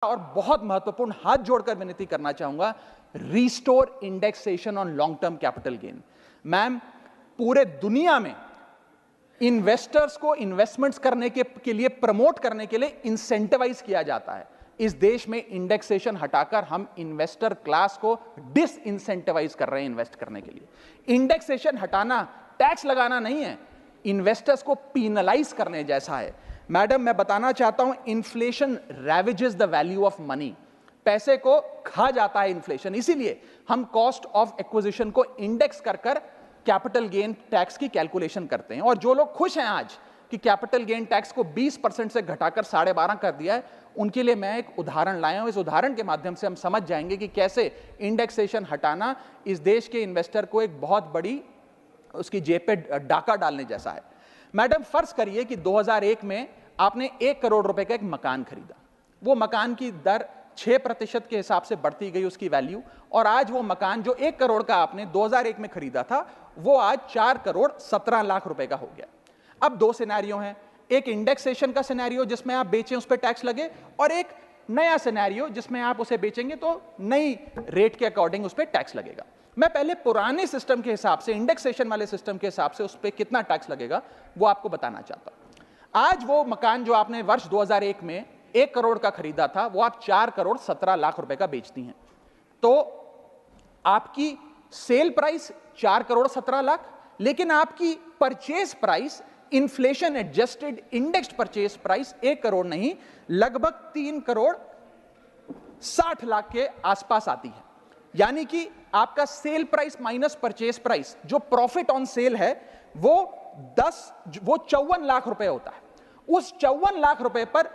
और बहुत महत्वपूर्ण हाथ जोड़कर विनती करना चाहूंगा, restore indexation on long term capital gain. Ma'am, पूरे दुनिया में इन्वेस्टर्स को इन्वेस्टमेंट्स करने के लिए प्रमोट करने के लिए इंसेंटिवाइज किया जाता है। इस देश में इंडेक्सेशन हटाकर हम इन्वेस्टर क्लास को डिसइंसेंटिवाइज कर रहे हैं इन्वेस्ट करने के लिए। इंडेक्सेशन हटाना टैक्स लगाना नहीं है, इन्वेस्टर्स को पीनलाइज करने जैसा है। मैडम, मैं बताना चाहता हूं, inflation ravages the value of money. पैसे को खा जाता है इन्फ्लेशन, इसीलिए हम कॉस्ट ऑफ एक्विजिशन को इंडेक्स कर कैपिटल गेन टैक्स की कैलकुलेशन करते हैं। और जो लोग खुश हैं आज कि कैपिटल गेन टैक्स को 20% से घटाकर 12.5 कर दिया है, उनके लिए मैं एक उदाहरण लाया हूं। इस उदाहरण के माध्यम से हम समझ जाएंगे कि कैसे इंडेक्सेशन हटाना इस देश के इन्वेस्टर को एक बहुत बड़ी उसकी जेब पे डाका डालने जैसा है। मैडम, फर्ज करिए कि 2001 में आपने 1 करोड़ रुपए का एक मकान खरीदा। वो मकान की दर 6% के हिसाब से बढ़ती गई उसकी वैल्यू, और आज वो मकान जो 1 करोड़ का आपने 2001 में खरीदा था, वो आज 4 करोड़ 17 लाख रुपए का हो गया। अब दो सिनेरियो हैं, एक इंडेक्सेशन का सिनेरियो जिसमें आप बेचें उस पर टैक्स लगे, और एक नया सिनेरियो जिसमें आप उसे बेचेंगे तो नई रेट के अकॉर्डिंग उस पर टैक्स लगेगा। मैं पहले पुराने सिस्टम के हिसाब से, इंडेक्सेशन वाले सिस्टम के हिसाब से उस पर कितना टैक्स लगेगा वो आपको बताना चाहता हूं। आज वो मकान जो आपने वर्ष 2001 में 1 करोड़ का खरीदा था, वो आप 4 करोड़ 17 लाख रुपए का बेचती हैं, तो आपकी सेल प्राइस 4 करोड़ 17 लाख, लेकिन आपकी purchase price, inflation adjusted indexed purchase price 1 crore नहीं, लगभग 3 करोड़ 60 लाख के आसपास आती है। यानी कि आपका sale price minus purchase price, जो प्रॉफिट ऑन सेल है, वो 54 लाख रुपए होता है। उस 54 लाख रुपए पर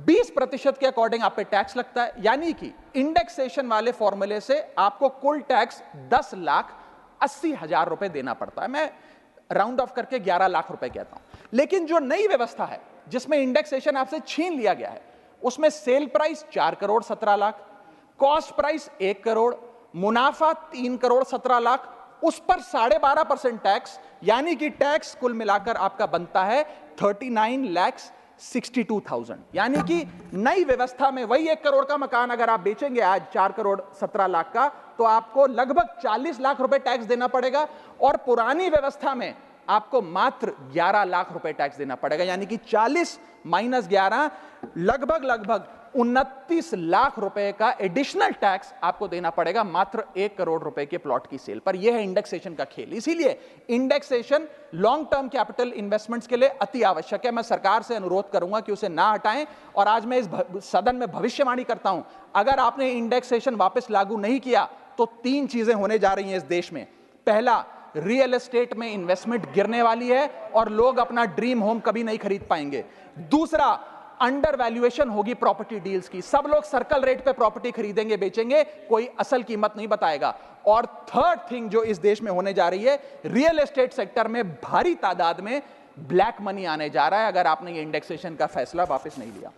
20% के अकॉर्डिंग आप पे टैक्स लगता है। यानी कि इंडेक्सेशन वाले फॉर्मूले से आपको कुल टैक्स 10,80,000 रुपए देना पड़ता है। मैं राउंड ऑफ करके 11 लाख रुपए कहता हूं। लेकिन जो नई व्यवस्था है जिसमें इंडेक्सेशन आपसे छीन लिया गया है, उसमें sale price 4 crore 17 lakh, cost price 1 crore, मुनाफा 3 करोड़ 17 लाख, उस पर 12.5% टैक्स, यानी कि टैक्स कुल मिलाकर आपका बनता है 39,62,000। यानी कि नई व्यवस्था में वही 1 करोड़ का मकान अगर आप बेचेंगे आज 4 करोड़ 17 लाख का, तो आपको लगभग 40 लाख रुपए टैक्स देना पड़ेगा, और पुरानी व्यवस्था में आपको मात्र 11 लाख रुपए टैक्स देना पड़ेगा। यानी कि 40 माइनस 11 लगभग 29 लाख रुपए का एडिशनल टैक्स आपको देना पड़ेगा मात्र 1 करोड़ रुपए के प्लॉट की सेल पर। यह है इंडेक्सेशन का खेल। इसीलिए indexation long term capital investments के लिए अति आवश्यक है। मैं सरकार से अनुरोध करूंगा कि उसे ना हटाएं, और आज मैं इस सदन में भविष्यवाणी करता हूं, अगर आपने इंडेक्सेशन वापस लागू नहीं किया तो 3 चीजें होने जा रही हैं इस देश में। पहला, रियल एस्टेट में इन्वेस्टमेंट गिरने वाली है और लोग अपना ड्रीम होम कभी नहीं खरीद पाएंगे। दूसरा, अंडर वैल्यूएशन होगी प्रॉपर्टी डील्स की, सब लोग सर्कल रेट पे प्रॉपर्टी खरीदेंगे बेचेंगे, कोई असल कीमत नहीं बताएगा। और थर्ड थिंग जो इस देश में होने जा रही है, रियल एस्टेट सेक्टर में भारी तादाद में ब्लैक मनी आने जा रहा है, अगर आपने ये इंडेक्सेशन का फैसला वापस नहीं लिया।